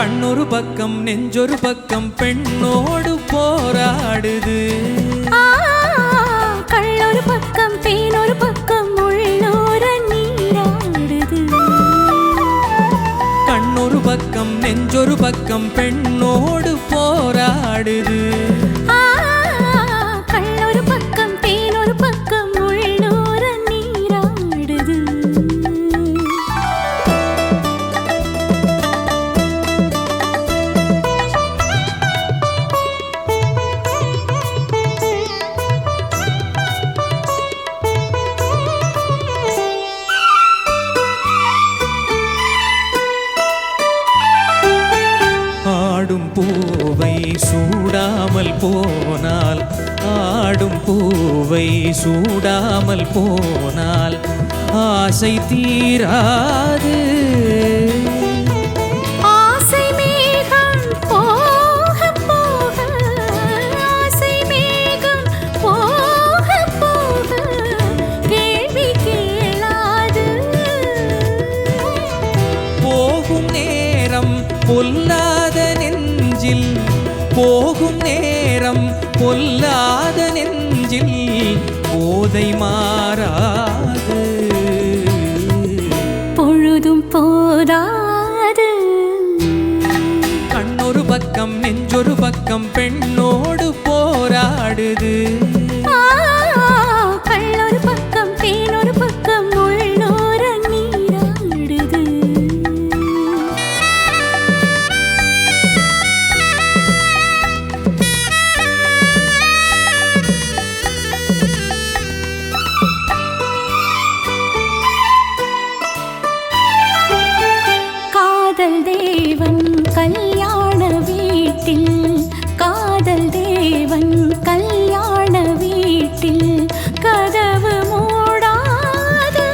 கண்ணொரு பக்கம் நெஞ்சொரு பக்கம் பெண்ணோடு போராடுது. கள்ளொரு பக்கம் தேனொரு பக்கம் உள்ளோர நீராடுது. கண்ணொரு பக்கம் நெஞ்சொரு பக்கம் பெண்ணோடு போராடுது. கள்ளொரு பக்கம் தேனொரு பக்கம் உள்ளோர நீராடுது. ஆடும் பூவை சூடாமல் போனால், ஆடும் பூவை சூடாமல் போனால் ஆசை தீராது. ஆசை மேகம் போக போக, ஆசை மேகம் போக போக கேள்வி கேளாது. போகும் நேரம் பொல்லாத நெஞ்சில், போகும் நேரம் பொல்லாத நெஞ்சில் போதை மாறாது. பொழுதும் போதாது. கண்ணொரு பக்கம் நெஞ்சொரு பக்கம் பெண்ணோடு போராடுது. கள்ளொரு பக்கம் தேனொரு பக்கம் உள்ளோர நீராடுது. காதல் தேவன் கல்யாண வீட்டில், காதல் தேவன் கல்யாண வீட்டில் கதவு மூடாது.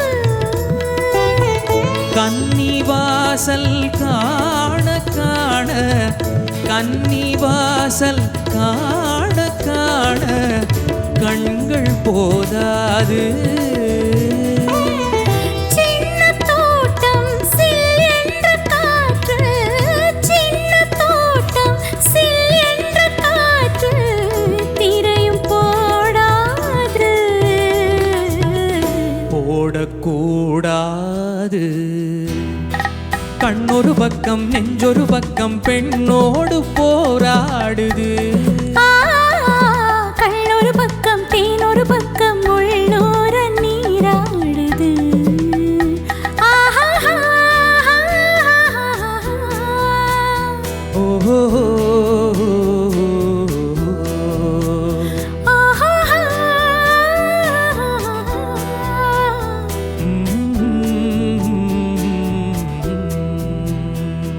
கன்னிவாசல் காண காண, கன்னிவாசல் காண காண கண்கள் போதாது. சின்ன தோட்டம் சில் என்ற காற்று, சின்ன தோட்டம் சில் என்ற காற்று திரையும் போடாது. போடக்கூடாது. கண்ணொரு பக்கம் நெஞ்சொரு பக்கம் பெண்ணோடு போராடுது.